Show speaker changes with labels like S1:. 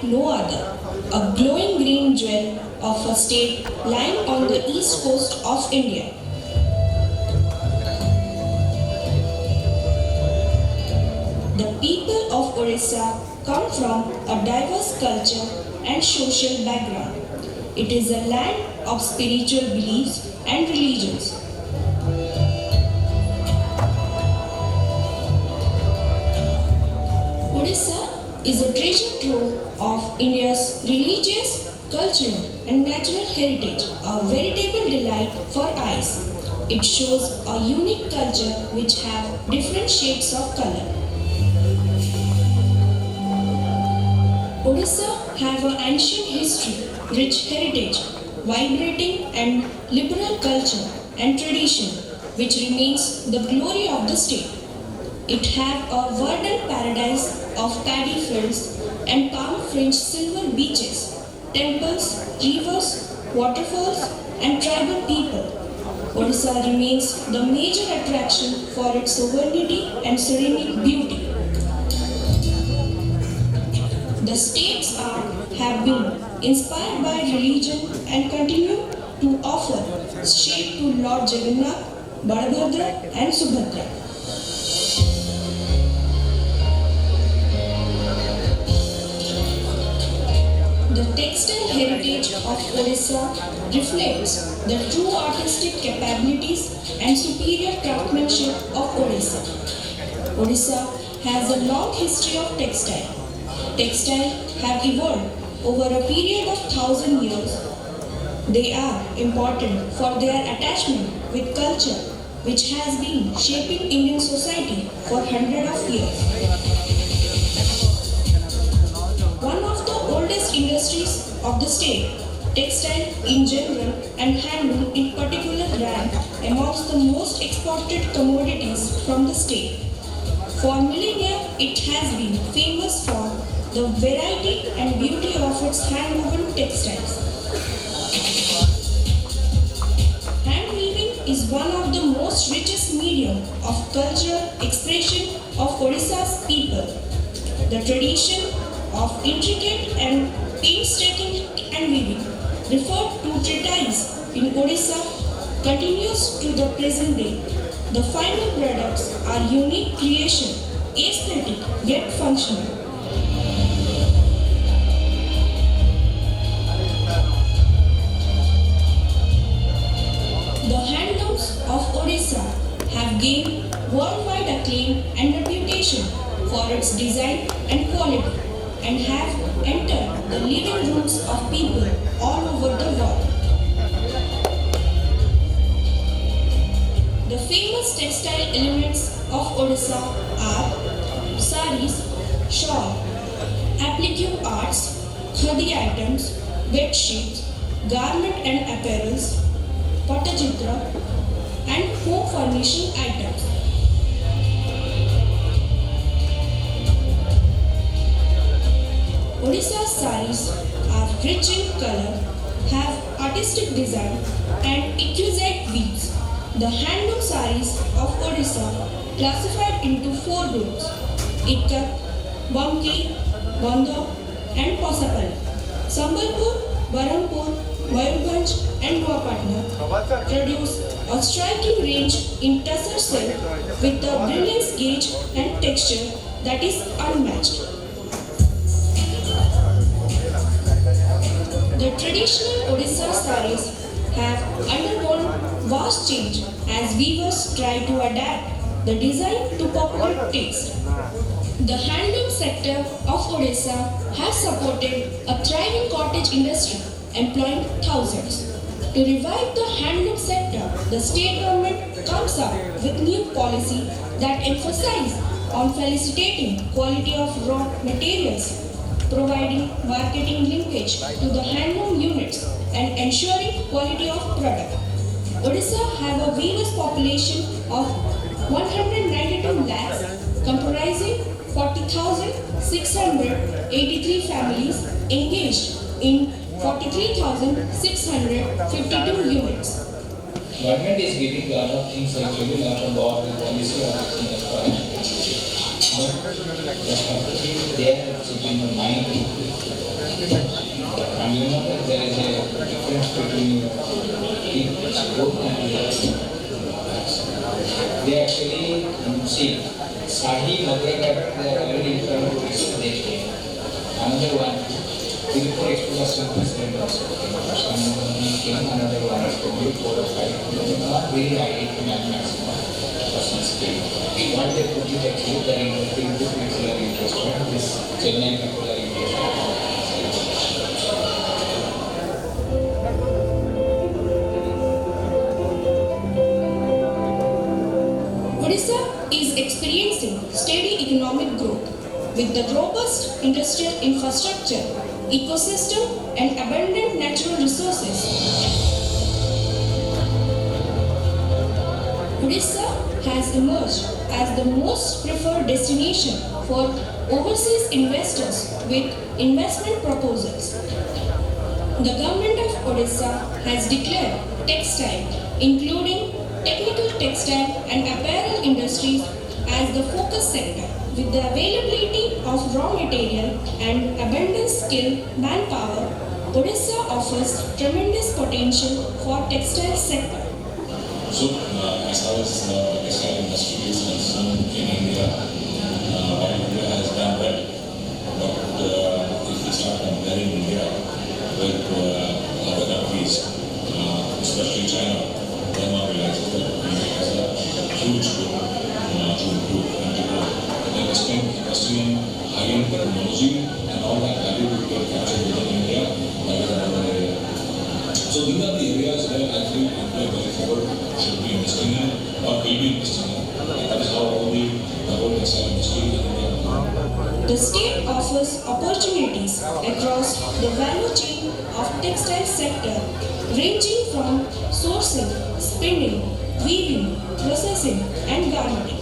S1: like no other, a glowing green jewel of a state lying on the east coast of India. The people of Orissa come from a diverse culture and social background. It is a land of spiritual beliefs and religions. Orissa is a treasure trove of India's religious, cultural, and natural heritage, a veritable delight for eyes. It shows a unique culture which have different shades of color. Orissa have an ancient history, rich heritage, vibrating and liberal culture and tradition, which remains the glory of the state. It have a verdant paradise of paddy fields and palm-fringed silver beaches, temples, rivers, waterfalls, and tribal people. Orissa remains the major attraction for its sovereignty and serenic beauty. The state's art have been inspired by religion and continue to offer shape to Lord Jagannath, Balabhadra and Subhadra. The textile heritage of Orissa reflects the true artistic capabilities and superior craftsmanship of Orissa. Orissa has a long history of textile. Textiles have evolved over a period of 1,000 years. They are important for their attachment with culture, which has been shaping Indian society for hundreds of years. One of the oldest industries of the state, textile in general and handloom in particular rank amongst the most exported commodities from the state. For millennia, it has been famous for the variety and beauty of its hand-woven textiles. Hand weaving is one of the most richest medium of cultural expression of Orissa's people. The tradition of intricate and painstaking hand weaving, referred to treatise in Orissa, continues to the present day. The final products are unique creation, aesthetic yet functional. The handlooms of Orissa have gained worldwide acclaim and reputation for its design and quality and have entered the living rooms of people all over the world. The famous textile elements of Orissa are saris, shawl, applique arts, khadi items, bed sheets, garment and apparels, Patachitra, and home furnishing items. Orissa's saris are rich in color, have artistic design, and exquisite weaves. The handloom saris of Orissa classified into four groups: Ikat, Banki, Bandha, and Posapalli. Sambalpur, Barampur, Mayurbhanj and Nuapatna produce a striking range in tussar silk with a brilliance gauge and texture that is unmatched. The traditional Orissa saris have undergone vast change as weavers try to adapt the design to popular taste. The handloom sector of Orissa has supported a thriving cottage industry, employing thousands. To revive the handloom sector, the state government comes up with new policy that emphasize on facilitating quality of raw materials, providing marketing linkage to the handloom units, and ensuring quality of product. Orissa have a weavers population of 192 lakhs, comprising 40,683 families engaged in 43,652 units.
S2: Government is giving a lot of things actually, not about the policy or anything as far. But they have to keep in mind And you know that there is a difference between both and they actually see Sahi Madragar, they are already in front of this nation. Another one, Tirupur Expo President also came. Another one is probably 4 or 5, not very high, maximum person scale. What they put it actually, they are interested, people are interested, this Chennai people are interested.
S1: Odisha is experiencing steady economic growth with the robust industrial infrastructure, ecosystem, and abundant natural resources. Odisha has emerged as the most preferred destination for overseas investors with investment proposals. The government of Odisha has declared textile, including technical textile and apparel industries, as the focus sector. With the availability of raw material and abundant skilled manpower, Odisha offers tremendous potential for textile sector.
S3: So, as far as the textile industry is concerned in India, while India has done well, but if we start comparing India with other countries, especially China, then one realizes that India has a huge room to improve and to grow. And investing in high-end technology and all that value will get captured within India, that is another area. So these are the areas where I think India going forward should be investing in or will be investing in. And that is how all the whole textile industry in India will grow.
S1: The state offers opportunities across the value chain of textile sector, ranging from sourcing, spinning, weaving, processing, and garmenting.